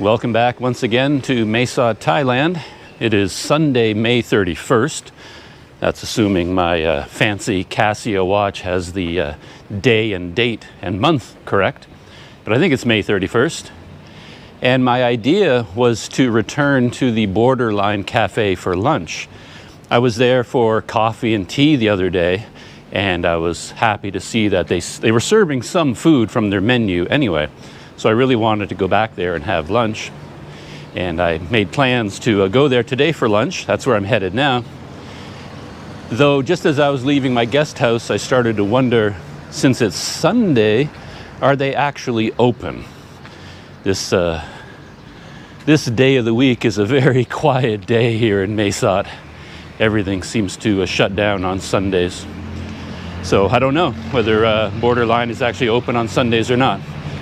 Welcome back once again to Mae Sot, Thailand. It is Sunday, May 31st. That's assuming my fancy Casio watch has the day and date and month correct. But I think it's May 31st. And my idea was to return to the Borderline Cafe for lunch. I was there for coffee and tea the other day, and I was happy to see that they were serving some food from their menu anyway. So I really wanted to go back there and have lunch. And I made plans to go there today for lunch. That's where I'm headed now. Though just as I was leaving my guest house, I started to wonder, since it's Sunday, are they actually open? This day of the week is a very quiet day here in Mae Sot. Everything seems to shut down on Sundays. So I don't know whether Borderline is actually open on Sundays or not.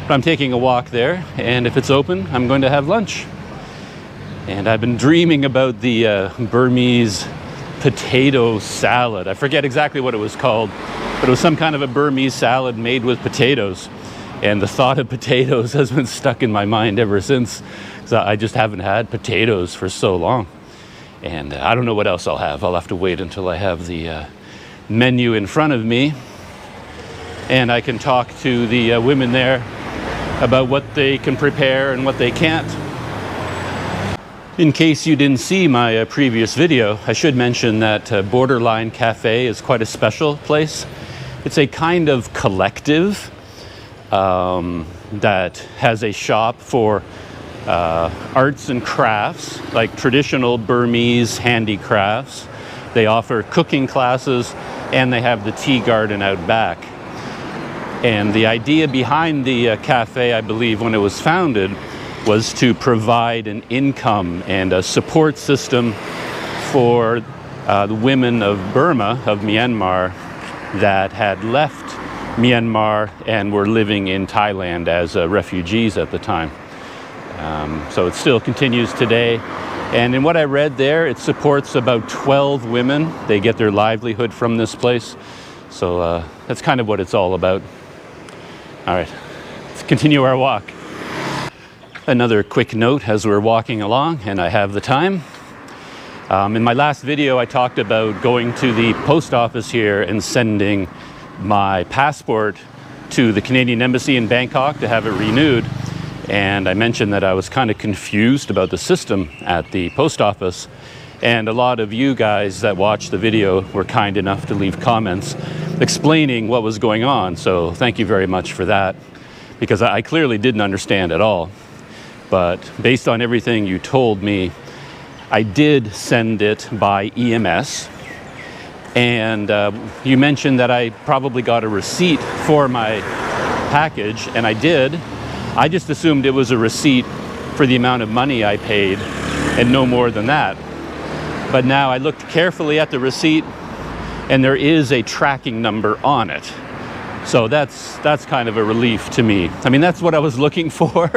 But I'm taking a walk there, and if it's open, I'm going to have lunch. And I've been dreaming about the Burmese potato salad. I forget exactly what it was called, but it was some kind of a Burmese salad made with potatoes. And the thought of potatoes has been stuck in my mind ever since, because I just haven't had potatoes for so long. And I don't know what else I'll have. I'll have to wait until I have the menu in front of me, and I can talk to the women there about what they can prepare and what they can't. In case you didn't see my previous video, I should mention that Borderline Cafe is quite a special place. It's a kind of collective that has a shop for arts and crafts, like traditional Burmese handicrafts. They offer cooking classes, and they have the tea garden out back. And the idea behind the cafe, I believe, when it was founded, was to provide an income and a support system for the women of Burma, of Myanmar, that had left Myanmar and were living in Thailand as refugees at the time. So it still continues today. And in what I read there, it supports about 12 women. They get their livelihood from this place. So that's kind of what it's all about. All right, let's continue our walk. Another quick note as we're walking along, and I have the time. In my last video, I talked about going to the post office here and sending my passport to the Canadian Embassy in Bangkok to have it renewed. And I mentioned that I was kind of confused about the system at the post office. And a lot of you guys that watched the video were kind enough to leave comments explaining what was going on. So thank you very much for that, because I clearly didn't understand at all. But based on everything you told me, I did send it by EMS. And you mentioned that I probably got a receipt for my package, and I did. I just assumed it was a receipt for the amount of money I paid and no more than that. But now I looked carefully at the receipt, and there is a tracking number on it. So that's kind of a relief to me. I mean, that's what I was looking for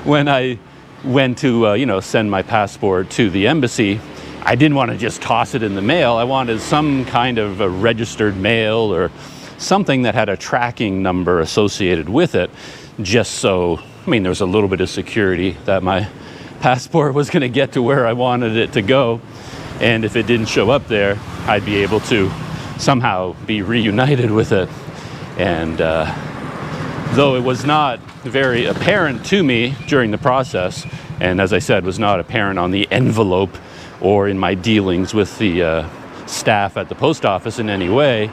when I went to send my passport to the embassy. I didn't want to just toss it in the mail. I wanted some kind of a registered mail or something that had a tracking number associated with it, just so, I mean, there was a little bit of security that my passport was going to get to where I wanted it to go. And if it didn't show up there, I'd be able to somehow be reunited with it. And though it was not very apparent to me during the process, and as I said, was not apparent on the envelope or in my dealings with the staff at the post office in any way,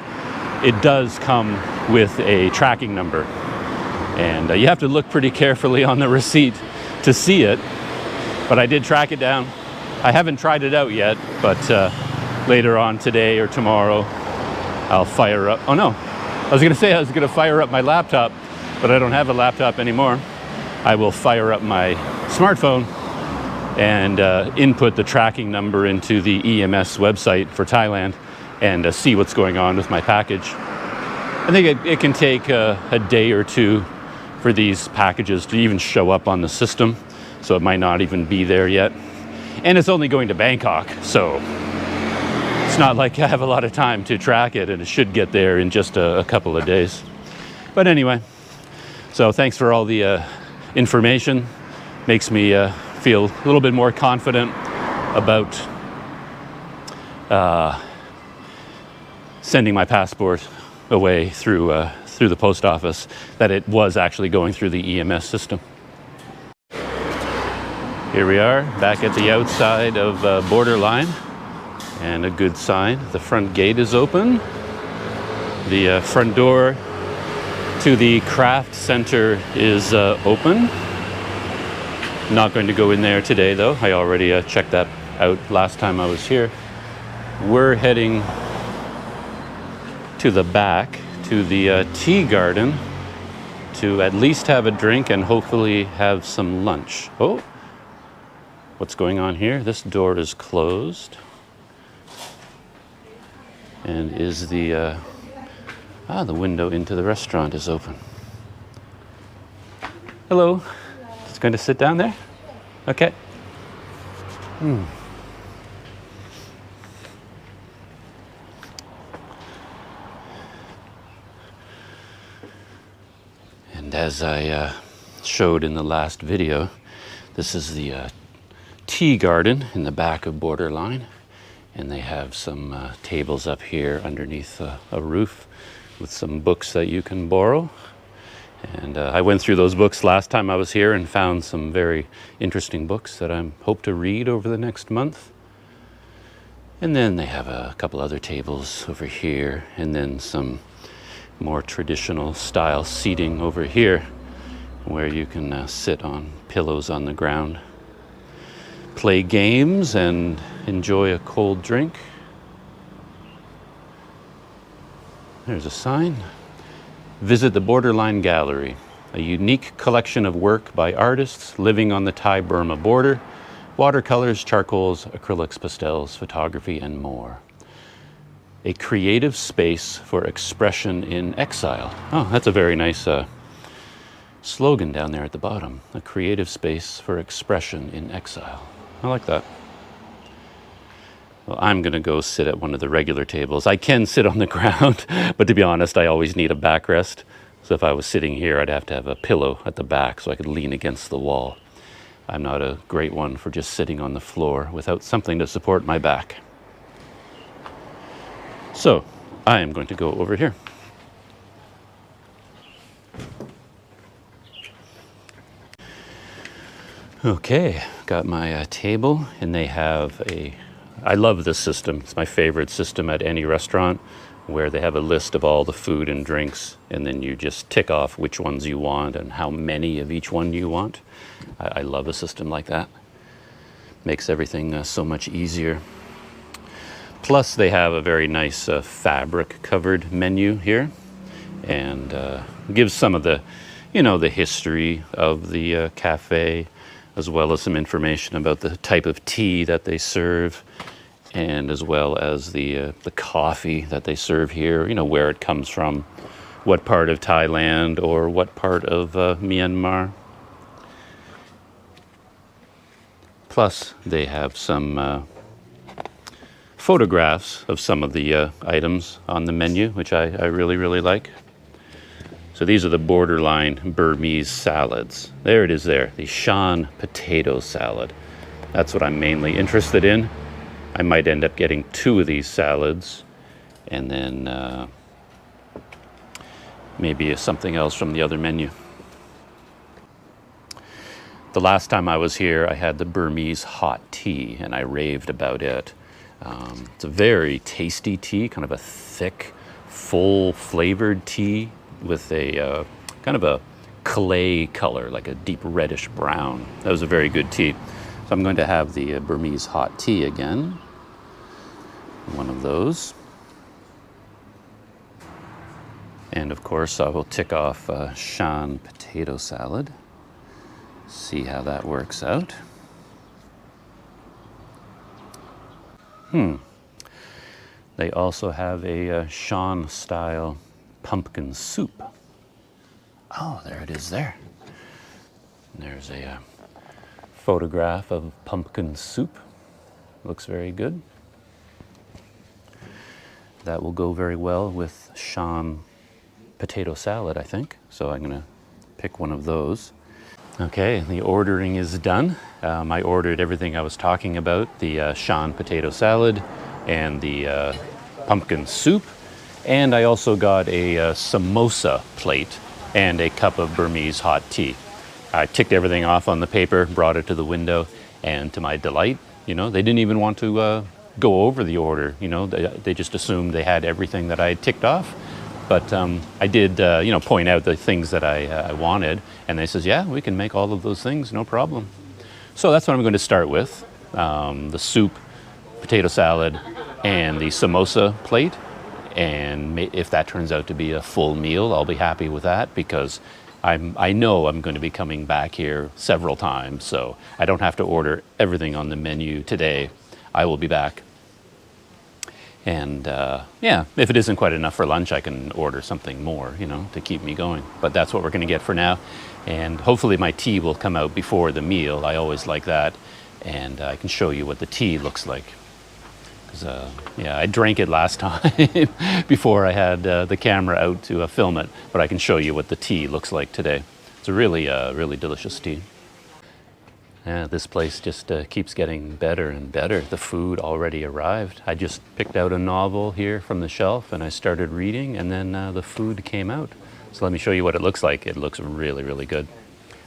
it does come with a tracking number. And you have to look pretty carefully on the receipt to see it. But I did track it down. I haven't tried it out yet, but later on today or tomorrow, I'll fire up. Oh no, I was gonna say I was gonna fire up my laptop, but I don't have a laptop anymore. I will fire up my smartphone and input the tracking number into the EMS website for Thailand and see what's going on with my package. I think it can take a day or two for these packages to even show up on the system, so it might not even be there yet. And it's only going to Bangkok, so it's not like I have a lot of time to track it, and it should get there in just a couple of days. But anyway, so thanks for all the information. makes me feel a little bit more confident about sending my passport away through the post office, that it was actually going through the EMS system. Here we are, back at the outside of Borderline, and a good sign. The front gate is open. The front door to the craft center is open. Not going to go in there today, though. I already checked that out last time I was here. We're heading to the back, to the tea garden, to at least have a drink and hopefully have some lunch. Oh, what's going on here? This door is closed. And is the window into the restaurant is open. Hello. Just going to sit down there? Okay. And as I showed in the last video, this is the tea garden in the back of Borderline. And they have some tables up here underneath a roof with some books that you can borrow. And I went through those books last time I was here and found some very interesting books that I hope to read over the next month. And then they have a couple other tables over here, and then some more traditional style seating over here where you can sit on pillows on the ground, play games, and enjoy a cold drink. There's a sign. Visit the Borderline Gallery, a unique collection of work by artists living on the Thai-Burma border, watercolors, charcoals, acrylics, pastels, photography, and more. A creative space for expression in exile. Oh, that's a very nice slogan down there at the bottom. A creative space for expression in exile. I like that. Well, I'm going to go sit at one of the regular tables. I can sit on the ground, but to be honest, I always need a backrest. So if I was sitting here, I'd have to have a pillow at the back so I could lean against the wall. I'm not a great one for just sitting on the floor without something to support my back. So I am going to go over here. Okay, got my table, and they have I love this system. It's my favorite system at any restaurant, where they have a list of all the food and drinks, and then you just tick off which ones you want and how many of each one you want. I love a system like that. Makes everything so much easier. Plus, they have a very nice fabric-covered menu here, and gives some of the, the history of the cafe, as well as some information about the type of tea that they serve, and as well as the coffee that they serve here, where it comes from, what part of Thailand or what part of Myanmar. Plus, they have some photographs of some of the items on the menu, which I really, really like. So these are the Borderline Burmese salads. There it is there, the Shan Potato Salad. That's what I'm mainly interested in. I might end up getting 2 of these salads, and then maybe something else from the other menu. The last time I was here, I had the Burmese hot tea, and I raved about it. It's a very tasty tea, kind of a thick, full flavored tea with a kind of a clay color, like a deep reddish brown. That was a very good tea. So I'm going to have the Burmese hot tea again. One of those. And of course, I will tick off Shan Potato Salad. See how that works out. They also have a Shan Style Pumpkin Soup. Oh, there it is there. And there's a photograph of pumpkin soup. Looks very good. That will go very well with Shan Potato Salad, I think. So I'm going to pick one of those. Okay, the ordering is done. I ordered everything I was talking about, the Shan potato salad and the pumpkin soup. And I also got a samosa plate and a cup of Burmese hot tea. I ticked everything off on the paper, brought it to the window, and to my delight, they didn't even want to go over the order. They just assumed they had everything that I had ticked off. But I did, point out the things that I wanted, and they says, yeah, we can make all of those things, no problem. So that's what I'm going to start with, the soup, potato salad, and the samosa plate. And if that turns out to be a full meal, I'll be happy with that, because I know I'm going to be coming back here several times, so I don't have to order everything on the menu today. I will be back. And yeah, if it isn't quite enough for lunch, I can order something more, to keep me going. But that's what we're going to get for now. And hopefully my tea will come out before the meal. I always like that. And I can show you what the tea looks like. Yeah, I drank it last time before I had the camera out to film it. But I can show you what the tea looks like today. It's a really, really delicious tea. Yeah, this place just keeps getting better and better. The food already arrived. I just picked out a novel here from the shelf and I started reading, and then the food came out. So let me show you what it looks like. It looks really, really good.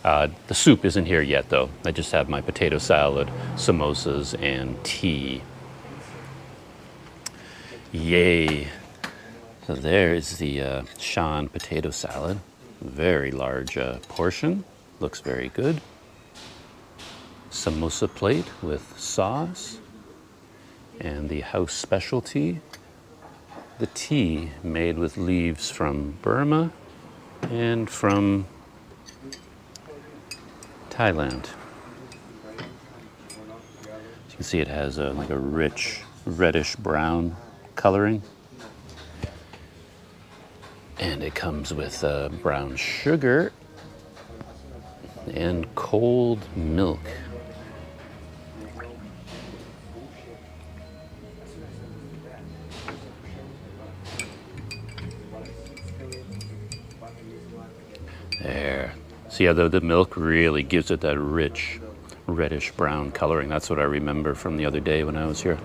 The soup isn't here yet though. I just have my potato salad, samosas, and tea. Yay! So there is the Shan potato salad. Very large portion. Looks very good. Samosa plate with sauce, and the house specialty, the tea made with leaves from Burma and from Thailand. As you can see, it has like a rich reddish brown coloring, and it comes with brown sugar and cold milk. There. See how the milk really gives it that rich, reddish brown coloring. That's what I remember from the other day when I was here.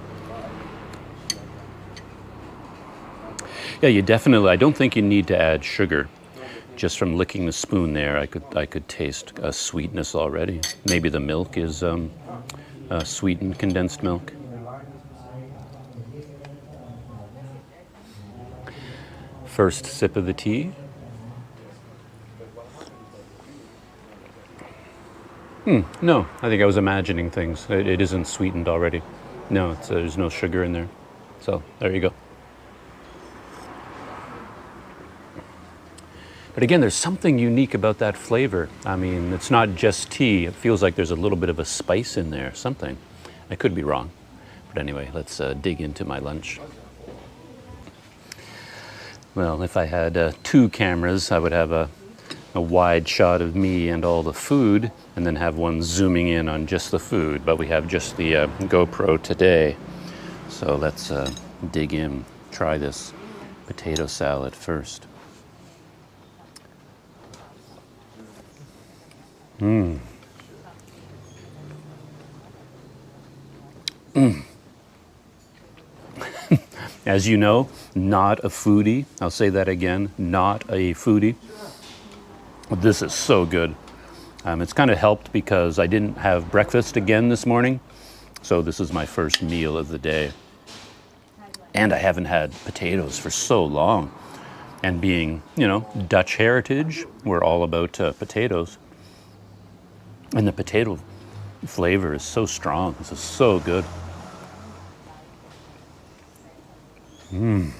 Yeah, you definitely, I don't think you need to add sugar. Just from licking the spoon there, I could taste a sweetness already. Maybe the milk is sweetened condensed milk. First sip of the tea. No, I think I was imagining things. It isn't sweetened already. No, there's no sugar in there. So there you go. But again, there's something unique about that flavor. I mean, it's not just tea. It feels like there's a little bit of a spice in there, something. I could be wrong. But anyway, let's dig into my lunch. Well, if I had 2 cameras, I would have a wide shot of me and all the food, and then have one zooming in on just the food. But we have just the GoPro today. So let's dig in, try this potato salad first. As you know, not a foodie. I'll say that again, not a foodie. This is so good. It's kind of helped because I didn't have breakfast again this morning. So this is my first meal of the day. And I haven't had potatoes for so long. And being, Dutch heritage, we're all about potatoes. And the potato flavor is so strong. This is so good. I'm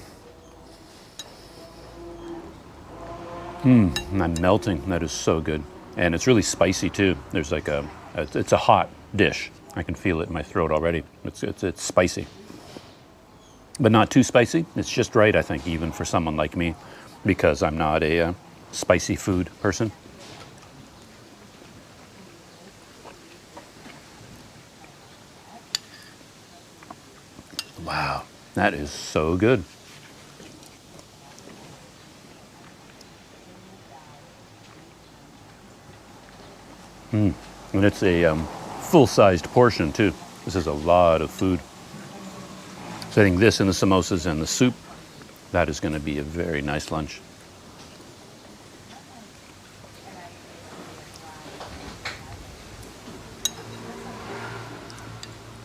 melting. That is so good. And it's really spicy too. There's like it's a hot dish. I can feel it in my throat already. It's spicy. But not too spicy. It's just right, I think, even for someone like me, because I'm not a spicy food person. Wow, that is so good. And it's a full-sized portion too. This is a lot of food. So I think this and the samosas and the soup, that is going to be a very nice lunch.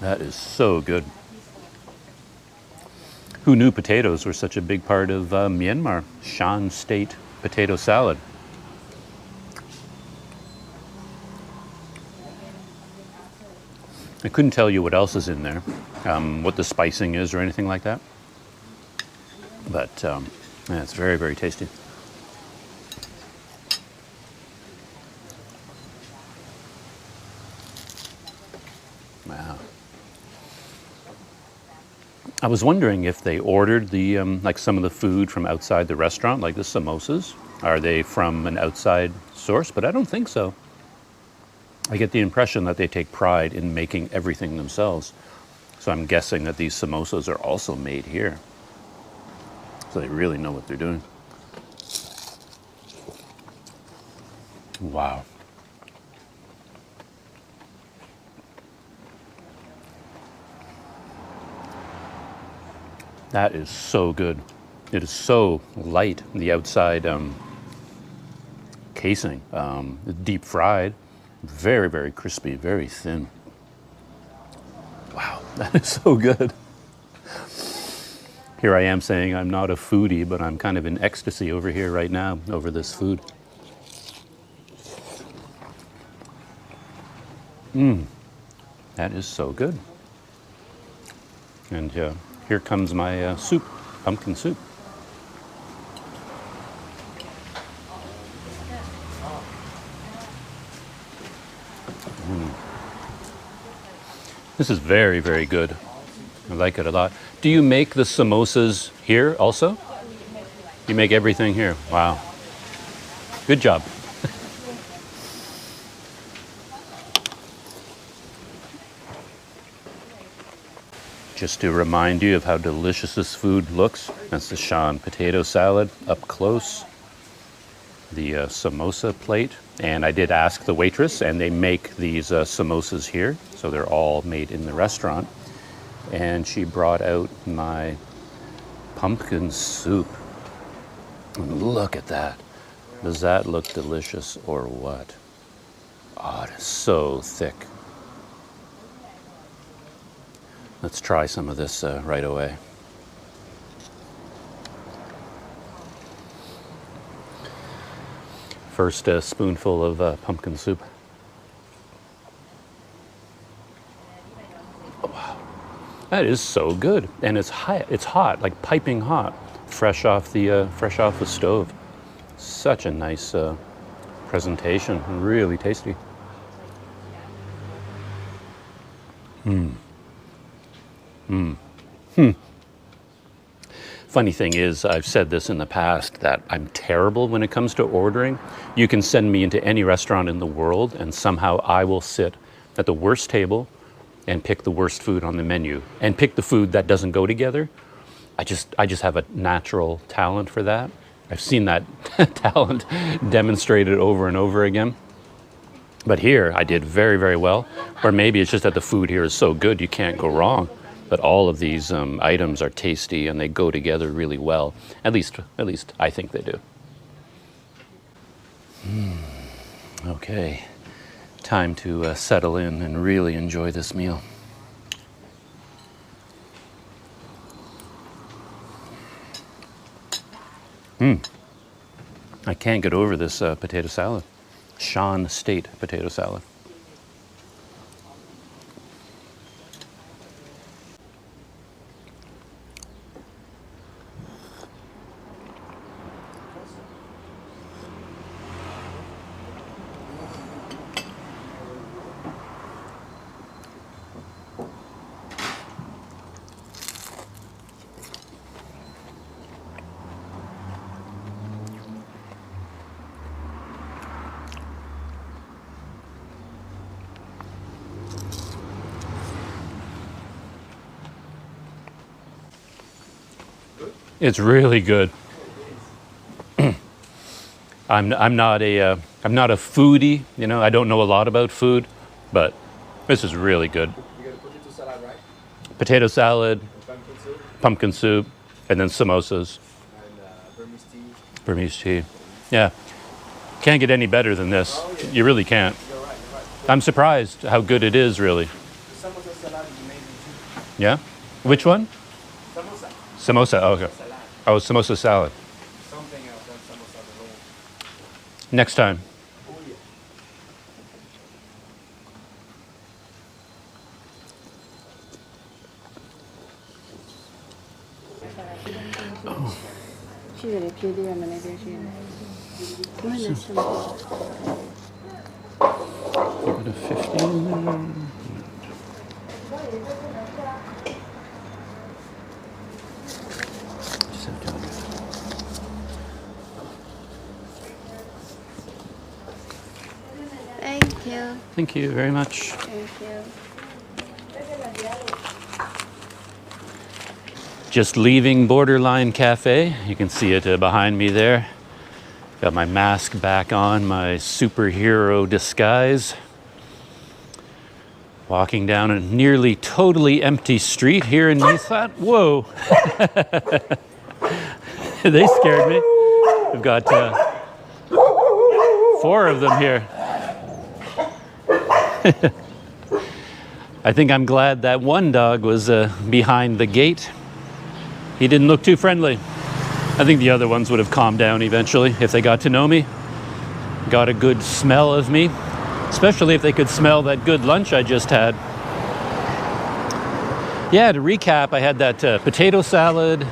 That is so good. Who knew potatoes were such a big part of Myanmar? Shan Style Potato Salad. I couldn't tell you what else is in there, what the spicing is or anything like that. But yeah, it's very, very tasty. Wow. I was wondering if they ordered the like some of the food from outside the restaurant, like the samosas. Are they from an outside source? But I don't think so. I get the impression that they take pride in making everything themselves. So I'm guessing that these samosas are also made here. So they really know what they're doing. Wow. That is so good. It is so light, the outside casing, deep fried, very, very crispy, very thin. Wow, that is so good. Here I am saying I'm not a foodie, but I'm kind of in ecstasy over here right now over this food. That is so good. And here comes my soup, pumpkin soup. This is very, very good. I like it a lot. Do you make the samosas here also? You make everything here. Wow. Good job. Just to remind you of how delicious this food looks, that's the Shan potato salad up close, the samosa plate. And I did ask the waitress, and they make these samosas here, so they're all made in the restaurant. And she brought out my pumpkin soup. And look at that. Does that look delicious or what? Oh, it is so thick. Let's try some of this right away. First spoonful of pumpkin soup. Oh, wow, that is so good, and it's hot. It's hot, like piping hot, fresh off the stove. Such a nice presentation. Really tasty. Funny thing is, I've said this in the past, that I'm terrible when it comes to ordering. You can send me into any restaurant in the world, and somehow I will sit at the worst table and pick the worst food on the menu and pick the food that doesn't go together. I just have a natural talent for that. I've seen that talent demonstrated over and over again. But here I did very, very well. Or maybe it's just that the food here is so good you can't go wrong. But all of these items are tasty and they go together really well. At least I think they do. Okay, time to settle in and really enjoy this meal. I can't get over this potato salad. Shan Style Potato Salad. It's really good. I'm not a I'm not a foodie, you know, I don't know a lot about food, but this is really good. You got a potato salad, right? Potato salad, And pumpkin soup, and then samosas, Burmese tea. Burmese tea. Yeah, can't get any better than this. Oh, yeah. You really can't. You're right, you're right. I'm surprised how good it is, really. The samosa salad is amazing too. Yeah? Which one? Samosa. Samosa, oh, okay. Salad. Oh, samosa salad. Something else than samosa alone. Next time. Oh yeah. Give it a 15. Just have to- Thank you. Thank you very much. Thank you. Just leaving Borderline Cafe. You can see it behind me there. Got my mask back on, my superhero disguise. Walking down a nearly totally empty street here in Nisat. Whoa! They scared me. We've got 4 of them here. I think I'm glad that one dog was behind the gate. He didn't look too friendly. I think the other ones would have calmed down eventually if they got to know me. Got a good smell of me, especially if they could smell that good lunch I just had. Yeah, to recap, I had that potato salad,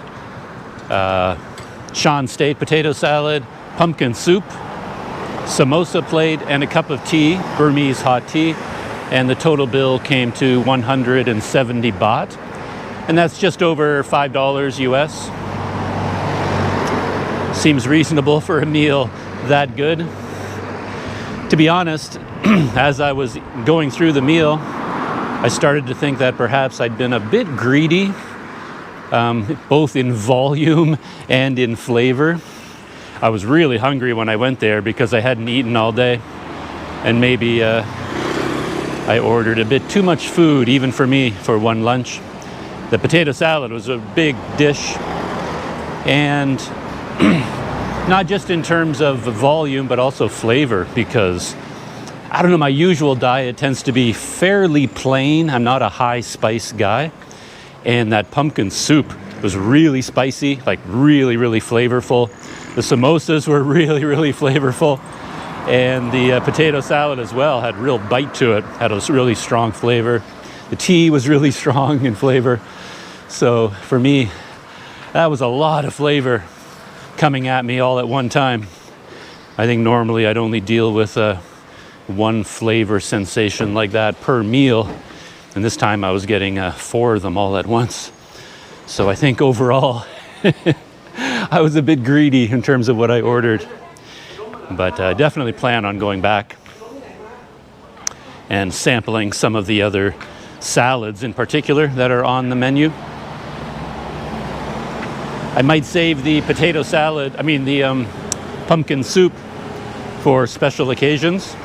Shan Style Potato Salad, pumpkin soup, samosa plate, and a cup of tea, Burmese hot tea. And the total bill came to 170 baht. And that's just over $5 US. Seems reasonable for a meal that good. To be honest, as I was going through the meal, I started to think that perhaps I'd been a bit greedy, both in volume and in flavor. I was really hungry when I went there because I hadn't eaten all day. And maybe I ordered a bit too much food, even for me, for one lunch. The potato salad was a big dish, and not just in terms of volume, but also flavor, because, I don't know, my usual diet tends to be fairly plain. I'm not a high spice guy, and that pumpkin soup was really spicy, like really, really flavorful. The samosas were really, really flavorful, and the potato salad as well had real bite to it, had a really strong flavor. The tea was really strong in flavor. So for me, that was a lot of flavor coming at me all at one time. I think normally I'd only deal with one flavor sensation like that per meal. And this time I was getting 4 of them all at once. So I think overall, I was a bit greedy in terms of what I ordered. But I definitely plan on going back and sampling some of the other salads in particular that are on the menu. I might save the potato salad, the pumpkin soup for special occasions,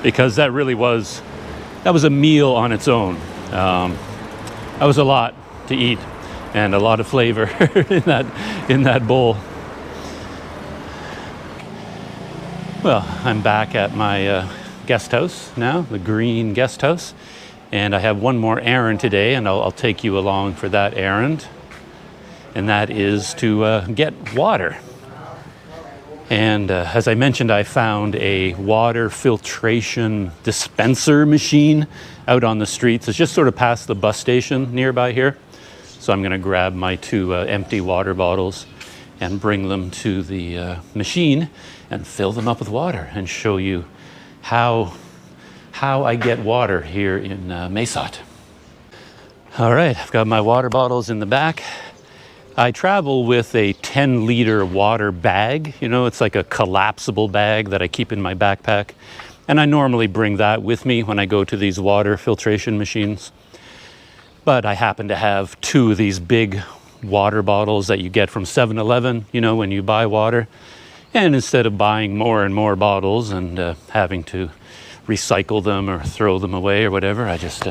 because that was a meal on its own. That was a lot to eat and a lot of flavor in that bowl. Well, I'm back at my guest house now, the green guest house, and I have one more errand today, and I'll take you along for that errand. And that is to get water. And as I mentioned, I found a water filtration dispenser machine out on the streets. It's just sort of past the bus station nearby here. So I'm going to grab my 2 empty water bottles and bring them to the machine and fill them up with water and show you how I get water here in Mesot. All right, I've got my water bottles in the back. I travel with a 10-liter water bag. You know, it's like a collapsible bag that I keep in my backpack. And I normally bring that with me when I go to these water filtration machines. But I happen to have 2 of these big water bottles that you get from 7-Eleven, you know, when you buy water. And instead of buying more and more bottles and having to recycle them or throw them away or whatever, I just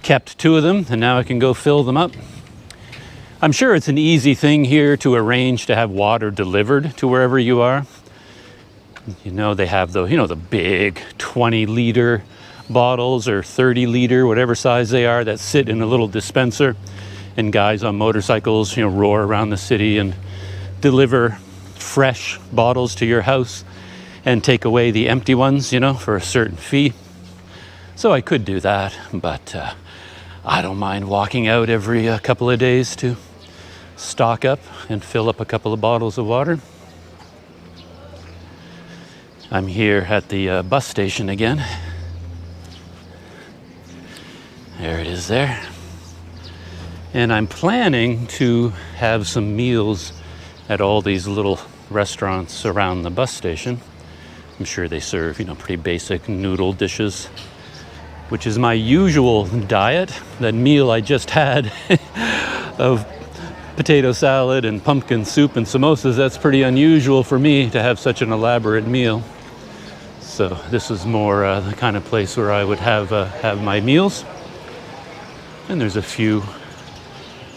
kept 2 of them, and now I can go fill them up. I'm sure it's an easy thing here to arrange to have water delivered to wherever you are. You know, they have the big 20-liter bottles or 30-liter, whatever size they are, that sit in a little dispenser, and guys on motorcycles, roar around the city and deliver fresh bottles to your house and take away the empty ones, for a certain fee. So I could do that, but I don't mind walking out every couple of days to stock up and fill up a couple of bottles of water. I'm here at the bus station again. There it is there. And I'm planning to have some meals at all these little restaurants around the bus station. I'm sure they serve, pretty basic noodle dishes, which is my usual diet. That meal I just had of potato salad and pumpkin soup and samosas, that's pretty unusual for me to have such an elaborate meal. So this is more the kind of place where I would have my meals. And there's a few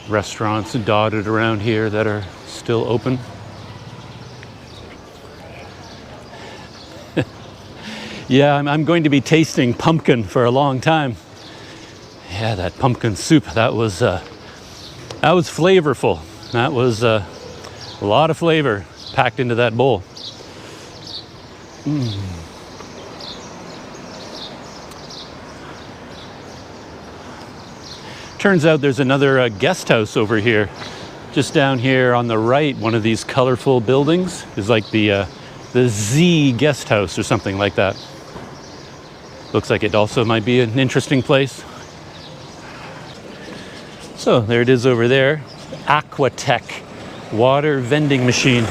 restaurants dotted around here that are still open. Yeah, I'm going to be tasting pumpkin for a long time. Yeah, that pumpkin soup, that was flavorful. That was a lot of flavor packed into that bowl. Turns out there's another guest house over here. Just down here on the right, one of these colorful buildings is like the Z guest house or something like that. Looks like it also might be an interesting place. So there it is over there. Aquatech water vending machine.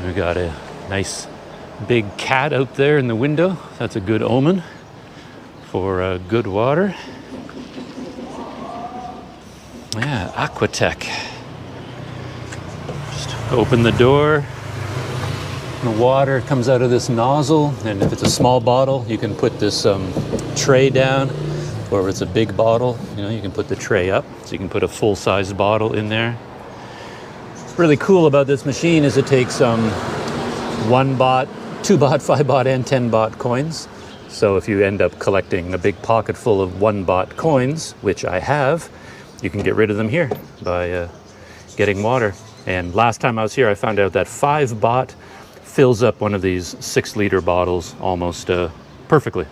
We got a nice big cat out there in the window. That's a good omen for good water. Yeah, Aquatech. Just open the door. The water comes out of this nozzle, and if it's a small bottle, you can put this tray down, or if it's a big bottle, you can put the tray up, so you can put a full-size bottle in there. What's really cool about this machine is it takes 1 baht, 2 baht, 5 baht, and 10 baht coins. So if you end up collecting a big pocket full of 1 baht coins, which I have, you can get rid of them here by getting water. And last time I was here, I found out that 5 baht fills up one of these 6-liter bottles almost perfectly.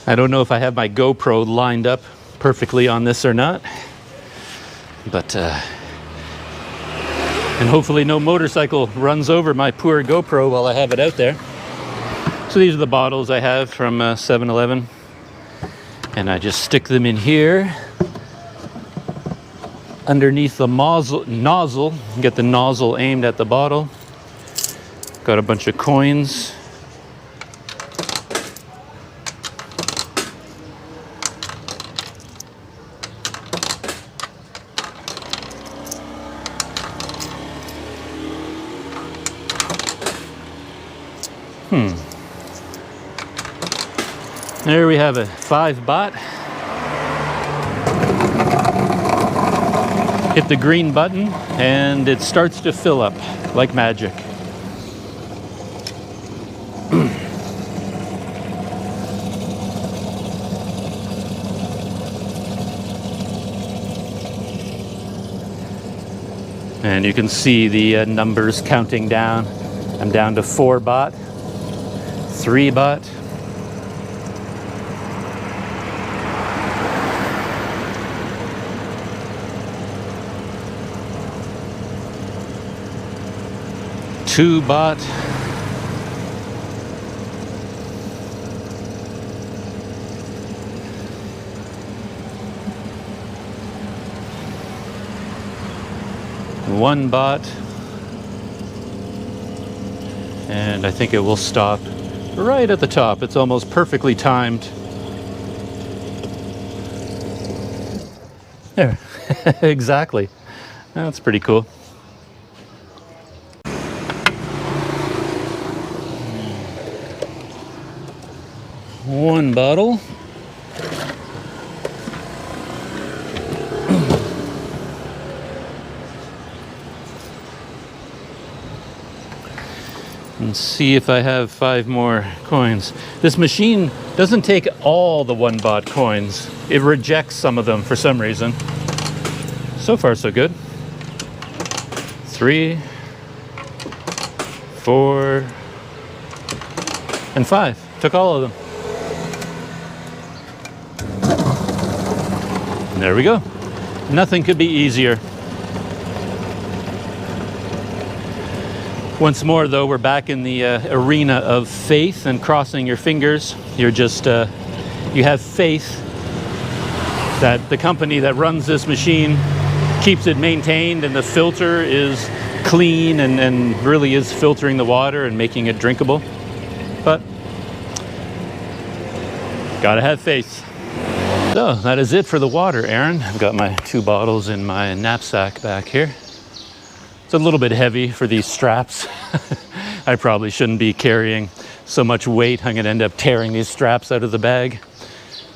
I don't know if I have my GoPro lined up perfectly on this or not, but and hopefully no motorcycle runs over my poor GoPro while I have it out there. So these are the bottles I have from 7-Eleven, and I just stick them in here underneath the nozzle, get the nozzle aimed at the bottle. Got a bunch of coins. There we have it, 5 baht. Hit the green button and it starts to fill up like magic. And you can see the numbers counting down. I'm down to 4 baht, 3 baht. Two baht. One baht. And I think it will stop right at the top. It's almost perfectly timed. There. Exactly. That's pretty cool. One bottle. And see if I have 5 more coins. This machine doesn't take all the 1 baht coins. It rejects some of them for some reason. So far, so good. 3, 4, and 5. Took all of them. And there we go. Nothing could be easier. Once more, though, we're back in the arena of faith and crossing your fingers. You're just, you have faith that the company that runs this machine keeps it maintained and the filter is clean and really is filtering the water and making it drinkable. But gotta have faith. So that is it for the water, Aaron. I've got my 2 bottles in my knapsack back here. It's a little bit heavy for these straps. I probably shouldn't be carrying so much weight. I'm gonna end up tearing these straps out of the bag.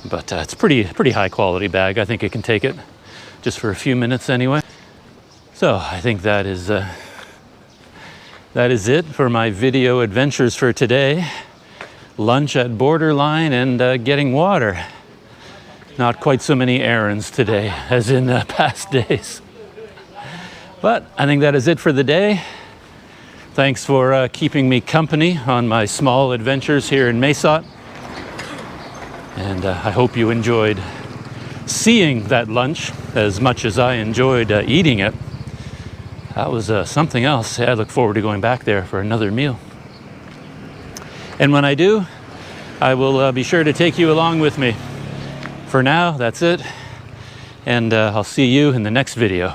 But it's a pretty high quality bag. I think it can take it just for a few minutes anyway. So I think that is it for my video adventures for today. Lunch at Borderline and getting water. Not quite so many errands today as in past days. But I think that is it for the day. Thanks for keeping me company on my small adventures here in Mesot. And I hope you enjoyed seeing that lunch as much as I enjoyed eating it. That was something else. I look forward to going back there for another meal. And when I do, I will be sure to take you along with me. For now, that's it. And I'll see you in the next video.